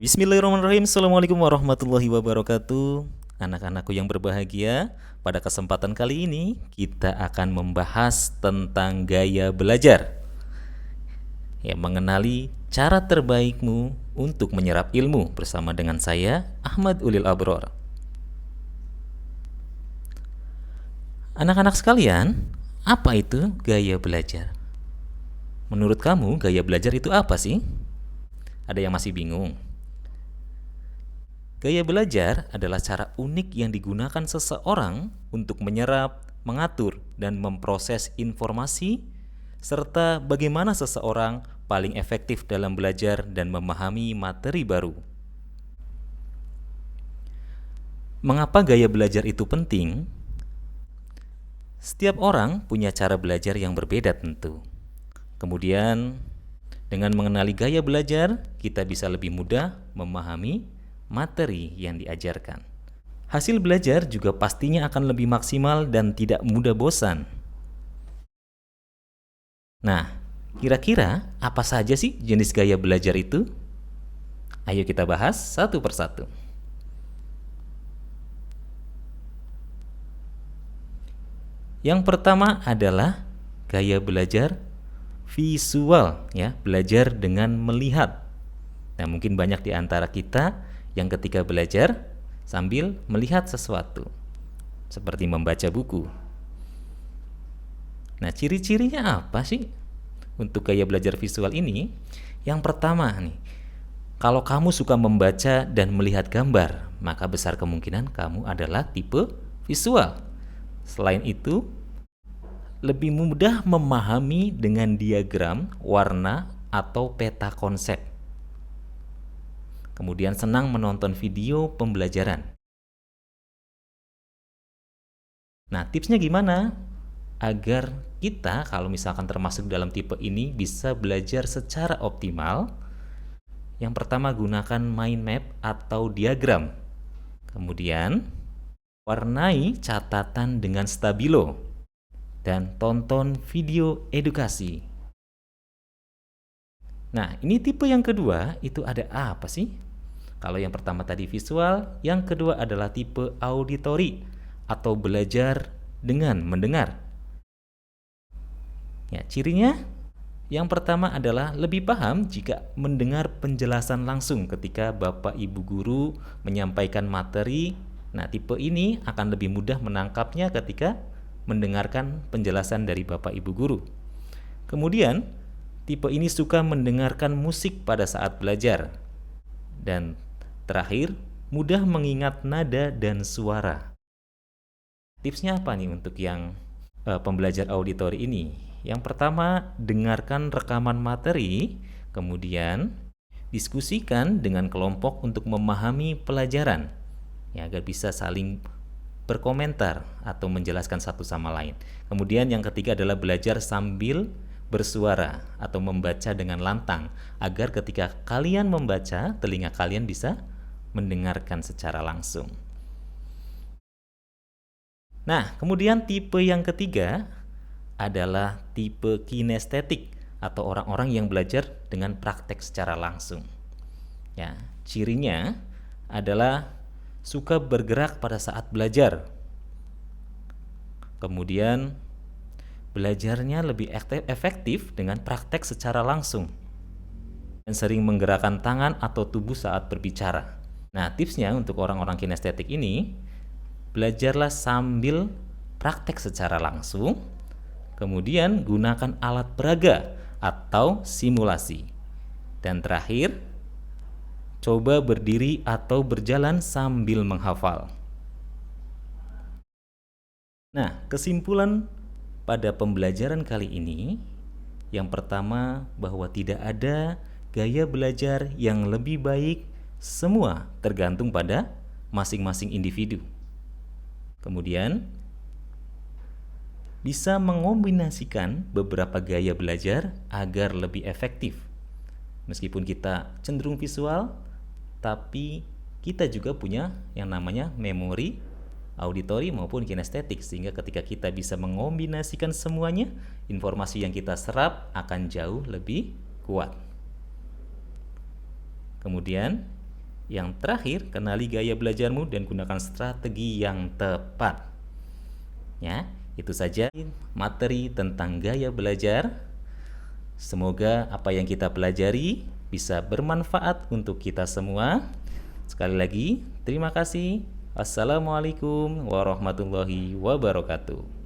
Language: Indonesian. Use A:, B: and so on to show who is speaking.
A: Bismillahirrahmanirrahim. Assalamualaikum warahmatullahi wabarakatuh. Anak-anakku yang berbahagia, pada kesempatan kali ini kita akan membahas tentang gaya belajar. Ya, mengenali cara terbaikmu untuk menyerap ilmu bersama dengan saya, Ahmad Ulil Abror. Anak-anak sekalian, apa itu gaya belajar? Menurut kamu, gaya belajar itu apa sih? Ada yang masih bingung? Gaya belajar adalah cara unik yang digunakan seseorang untuk menyerap, mengatur, dan memproses informasi, serta bagaimana seseorang paling efektif dalam belajar dan memahami materi baru. Mengapa gaya belajar itu penting? Setiap orang punya cara belajar yang berbeda tentu. Kemudian, dengan mengenali gaya belajar, kita bisa lebih mudah memahami materi yang diajarkan. Hasil belajar juga pastinya akan lebih maksimal dan tidak mudah bosan. Nah, kira-kira apa saja sih jenis gaya belajar itu? Ayo kita bahas satu persatu. Yang pertama adalah gaya belajar visual, ya, belajar dengan melihat. Nah, mungkin banyak di antara kita yang ketika belajar sambil melihat sesuatu, seperti membaca buku. Nah, ciri-cirinya apa sih untuk gaya belajar visual ini? Yang pertama nih, kalau kamu suka membaca dan melihat gambar, maka besar kemungkinan kamu adalah tipe visual. Selain itu, lebih mudah memahami dengan diagram, warna, atau peta konsep. Kemudian senang menonton video pembelajaran. Nah, tipsnya gimana? Agar kita kalau misalkan termasuk dalam tipe ini bisa belajar secara optimal. Yang pertama, gunakan mind map atau diagram. Kemudian, warnai catatan dengan stabilo. Dan tonton video edukasi. Nah, ini tipe yang kedua, itu ada apa sih? Kalau yang pertama tadi visual, yang kedua adalah tipe auditori atau belajar dengan mendengar. Ya, cirinya yang pertama adalah lebih paham jika mendengar penjelasan langsung ketika Bapak Ibu guru menyampaikan materi. Nah, tipe ini akan lebih mudah menangkapnya ketika mendengarkan penjelasan dari Bapak Ibu guru. Kemudian, tipe ini suka mendengarkan musik pada saat belajar. Dan terakhir, mudah mengingat nada dan suara. Tipsnya apa nih untuk yang pembelajar auditori ini? Yang pertama, dengarkan rekaman materi, kemudian diskusikan dengan kelompok untuk memahami pelajaran, ya, agar bisa saling berkomentar atau menjelaskan satu sama lain. Kemudian yang ketiga adalah belajar sambil bersuara atau membaca dengan lantang, agar ketika kalian membaca, telinga kalian bisa mendengarkan secara langsung. Nah, kemudian tipe yang ketiga adalah tipe kinestetik atau orang-orang yang belajar dengan praktek secara langsung. Ya, cirinya adalah suka bergerak pada saat belajar. Kemudian belajarnya lebih efektif dengan praktek secara langsung dan sering menggerakkan tangan atau tubuh saat berbicara. Nah, tipsnya untuk orang-orang kinestetik ini, belajarlah sambil praktek secara langsung, kemudian gunakan alat peraga atau simulasi. Dan terakhir, coba berdiri atau berjalan sambil menghafal. Nah, kesimpulan pada pembelajaran kali ini, yang pertama bahwa tidak ada gaya belajar yang lebih baik, semua tergantung pada masing-masing individu. Kemudian, bisa mengombinasikan beberapa gaya belajar agar lebih efektif. Meskipun kita cenderung visual, tapi kita juga punya yang namanya memori, auditori maupun kinestetik, sehingga ketika kita bisa mengombinasikan semuanya, informasi yang kita serap akan jauh lebih kuat. Kemudian Yang terakhir, kenali gaya belajarmu dan gunakan strategi yang tepat. Ya, itu saja materi tentang gaya belajar. Semoga apa yang kita pelajari bisa bermanfaat untuk kita semua. Sekali lagi, terima kasih. Assalamualaikum warahmatullahi wabarakatuh.